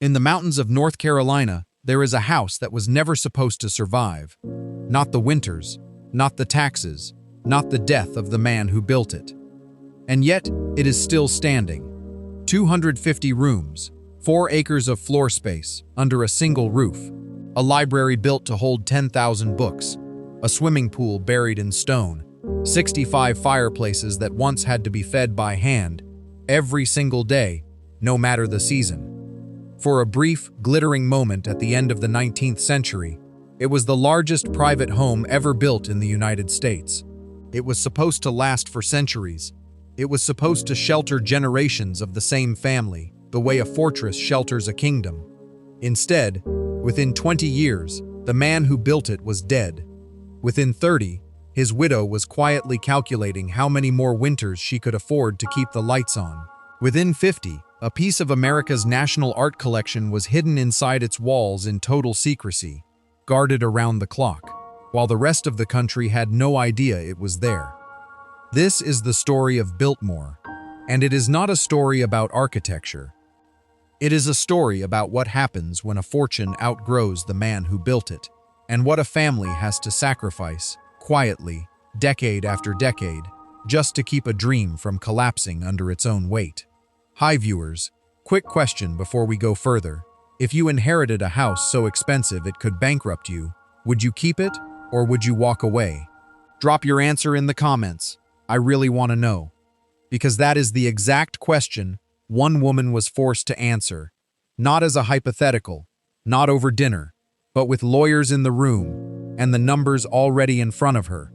In the mountains of North Carolina, there is a house that was never supposed to survive. Not the winters, not the taxes, not the death of the man who built it. And yet, it is still standing. 250 rooms, 4 acres of floor space, under a single roof. A library built to hold 10,000 books. A swimming pool buried in stone. 65 fireplaces that once had to be fed by hand, every single day, no matter the season. For a brief, glittering moment at the end of the 19th century, it was the largest private home ever built in the United States. It was supposed to last for centuries. It was supposed to shelter generations of the same family, the way a fortress shelters a kingdom. Instead, within 20 years, the man who built it was dead. Within 30, his widow was quietly calculating how many more winters she could afford to keep the lights on. Within 50, a piece of America's national art collection was hidden inside its walls in total secrecy, guarded around the clock, while the rest of the country had no idea it was there. This is the story of Biltmore, and it is not a story about architecture. It is a story about what happens when a fortune outgrows the man who built it, and what a family has to sacrifice, quietly, decade after decade, just to keep a dream from collapsing under its own weight. Hi viewers, quick question before we go further. If you inherited a house so expensive it could bankrupt you, would you keep it or would you walk away? Drop your answer in the comments. I really want to know. Because that is the exact question one woman was forced to answer. Not as a hypothetical, not over dinner, but with lawyers in the room and the numbers already in front of her.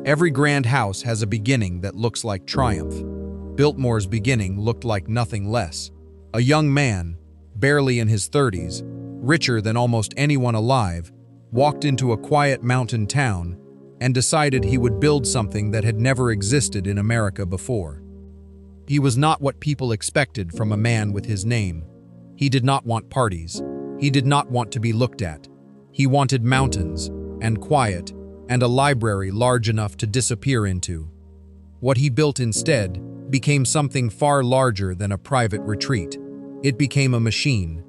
Every grand house has a beginning that looks like triumph. Biltmore's beginning looked like nothing less. A young man, barely in his 30s, richer than almost anyone alive, walked into a quiet mountain town and decided he would build something that had never existed in America before. He was not what people expected from a man with his name. He did not want parties. He did not want to be looked at. He wanted mountains, and quiet, and a library large enough to disappear into. What he built instead became something far larger than a private retreat. It became a machine.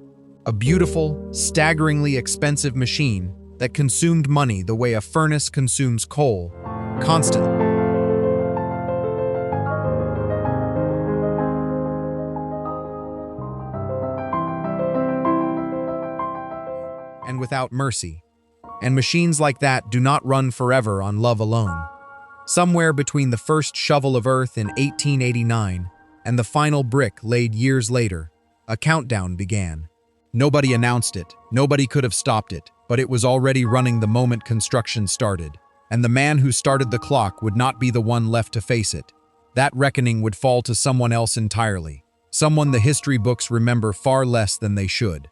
A beautiful, staggeringly expensive machine that consumed money the way a furnace consumes coal, constantly. And without mercy. And machines like that do not run forever on love alone. Somewhere between the first shovel of earth in 1889 and the final brick laid years later, a countdown began. Nobody announced it, nobody could have stopped it, but it was already running the moment construction started. And the man who started the clock would not be the one left to face it. That reckoning would fall to someone else entirely, someone the history books remember far less than they should.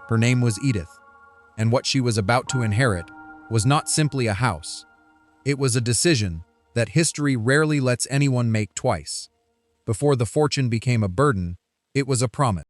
Her name was Edith, and what she was about to inherit was not simply a house. It was a decision that history rarely lets anyone make twice. Before the fortune became a burden, it was a promise.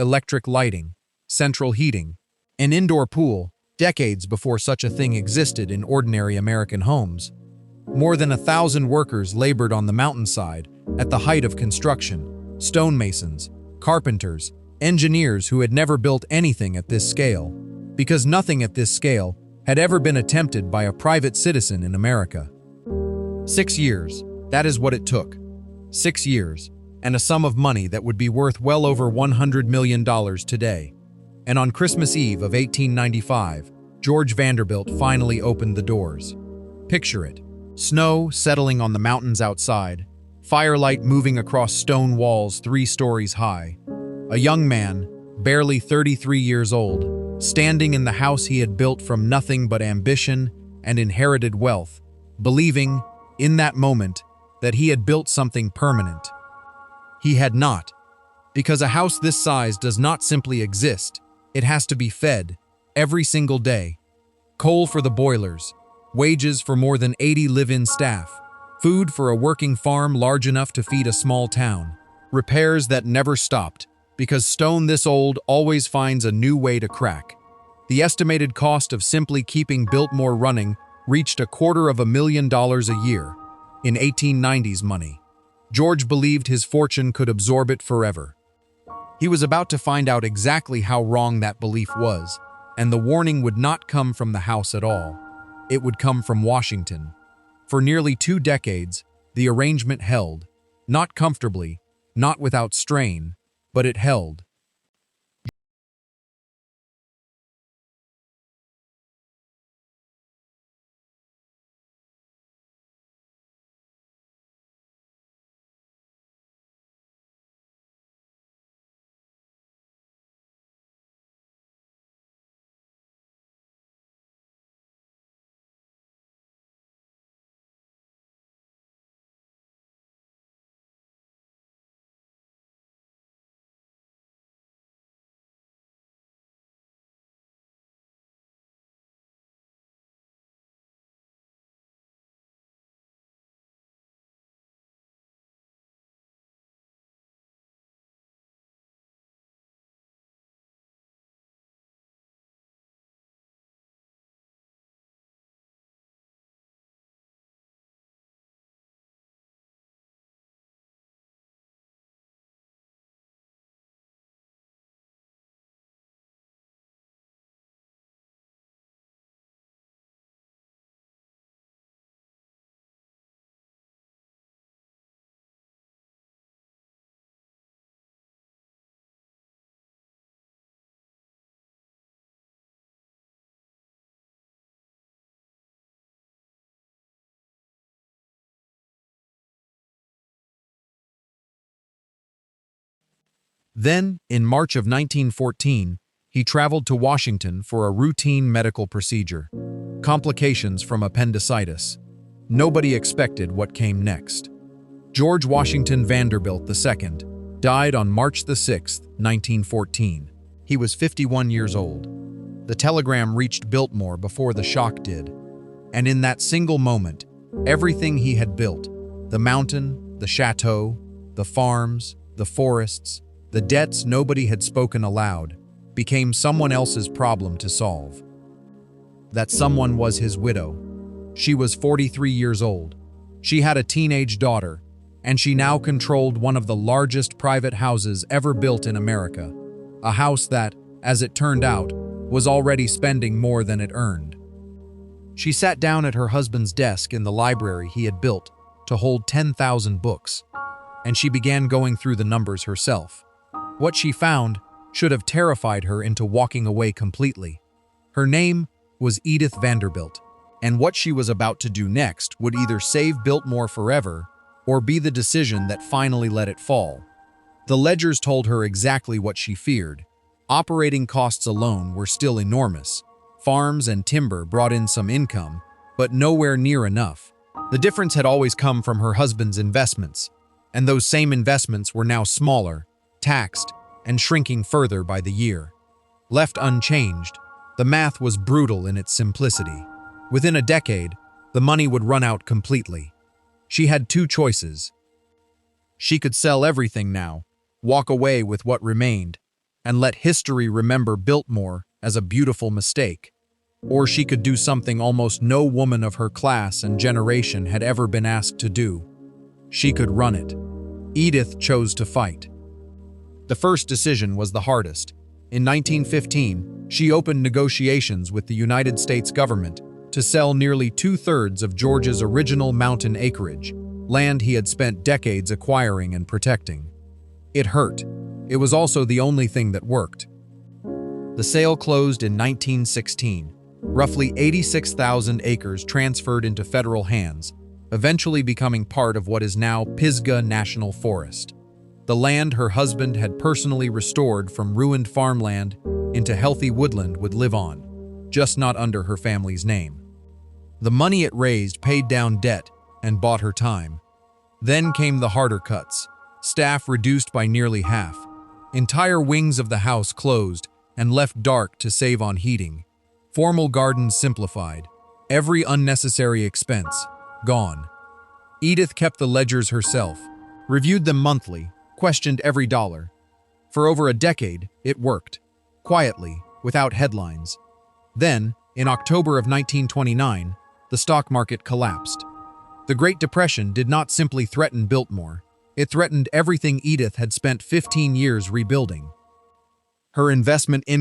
Electric lighting, central heating, An indoor pool, decades before such a thing existed in ordinary American homes. More than 1,000 workers labored on the mountainside at the height of construction, stonemasons, carpenters, engineers who had never built anything at this scale, because nothing at this scale had ever been attempted by a private citizen in America. 6 years, that is what it took. 6 years, and a sum of money that would be worth well over $100 million today. And on Christmas Eve of 1895, George Vanderbilt finally opened the doors. Picture it. Snow settling on the mountains outside, firelight moving across stone walls 3 stories high. A young man, barely 33 years old, standing in the house he had built from nothing but ambition and inherited wealth, believing, in that moment, that he had built something permanent. He had not, because a house this size does not simply exist, it has to be fed, every single day. Coal for the boilers, wages for more than 80 live-in staff, food for a working farm large enough to feed a small town, repairs that never stopped, because stone this old always finds a new way to crack. The estimated cost of simply keeping Biltmore running reached $250,000 a year. In 1890s money, George believed his fortune could absorb it forever. He was about to find out exactly how wrong that belief was, and the warning would not come from the house at all. It would come from Washington. For nearly 2 decades, the arrangement held, not comfortably, not without strain, but it held. Then, in March of 1914, he traveled to Washington for a routine medical procedure. Complications from appendicitis. Nobody expected what came next. George Washington Vanderbilt II died on March the 6th, 1914. He was 51 years old. The telegram reached Biltmore before the shock did. And in that single moment, everything he had built, the mountain, the chateau, the farms, the forests, the debts nobody had spoken aloud, became someone else's problem to solve. That someone was his widow. She was 43 years old. She had a teenage daughter, and she now controlled one of the largest private houses ever built in America, a house that, as it turned out, was already spending more than it earned. She sat down at her husband's desk in the library he had built to hold 10,000 books, and she began going through the numbers herself. What she found should have terrified her into walking away completely. Her name was Edith Vanderbilt, and what she was about to do next would either save Biltmore forever or be the decision that finally let it fall. The ledgers told her exactly what she feared. Operating costs alone were still enormous. Farms and timber brought in some income, but nowhere near enough. The difference had always come from her husband's investments, and those same investments were now smaller, taxed, and shrinking further by the year. Left unchanged, the math was brutal in its simplicity. Within a decade, the money would run out completely. She had 2 choices. She could sell everything now, walk away with what remained, and let history remember Biltmore as a beautiful mistake. Or she could do something almost no woman of her class and generation had ever been asked to do. She could run it. Edith chose to fight. The first decision was the hardest. In 1915, she opened negotiations with the United States government to sell nearly 2/3 of George's original mountain acreage, land he had spent decades acquiring and protecting. It hurt. It was also the only thing that worked. The sale closed in 1916. Roughly 86,000 acres transferred into federal hands, eventually becoming part of what is now Pisgah National Forest. The land her husband had personally restored from ruined farmland into healthy woodland would live on, just not under her family's name. The money it raised paid down debt and bought her time. Then came the harder cuts, staff reduced by nearly half. Entire wings of the house closed and left dark to save on heating. Formal gardens simplified. Every unnecessary expense gone. Edith kept the ledgers herself, reviewed them monthly, questioned every dollar. For over a decade, it worked. Quietly, without headlines. Then, in October of 1929, the stock market collapsed. The Great Depression did not simply threaten Biltmore. It threatened everything Edith had spent 15 years rebuilding. Her investment in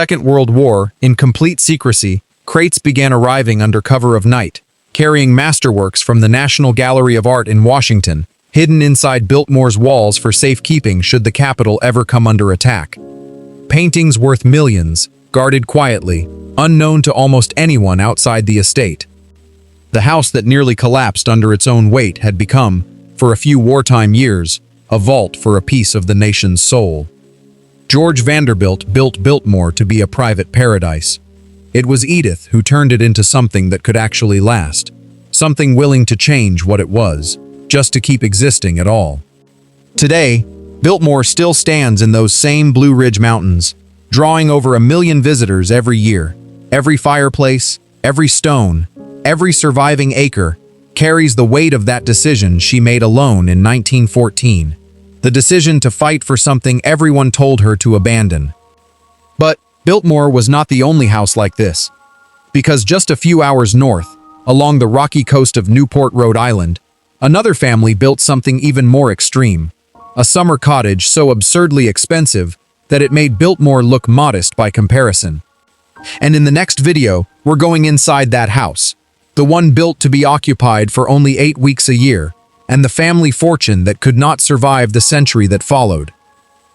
Second World War, in complete secrecy, crates began arriving under cover of night, carrying masterworks from the National Gallery of Art in Washington, hidden inside Biltmore's walls for safekeeping should the Capitol ever come under attack. Paintings worth millions, guarded quietly, unknown to almost anyone outside the estate. The house that nearly collapsed under its own weight had become, for a few wartime years, a vault for a piece of the nation's soul. George Vanderbilt built Biltmore to be a private paradise. It was Edith who turned it into something that could actually last, something willing to change what it was, just to keep existing at all. Today, Biltmore still stands in those same Blue Ridge Mountains, drawing over 1 million visitors every year. Every fireplace, every stone, every surviving acre carries the weight of that decision she made alone in 1914. The decision to fight for something everyone told her to abandon. But Biltmore was not the only house like this, because just a few hours north, along the rocky coast of Newport, Rhode Island, another family built something even more extreme, a summer cottage so absurdly expensive that it made Biltmore look modest by comparison. And in the next video, we're going inside that house, the one built to be occupied for only 8 weeks a year, and the family fortune that could not survive the century that followed.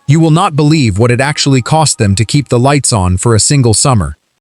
You will not believe what it actually cost them to keep the lights on for a single summer.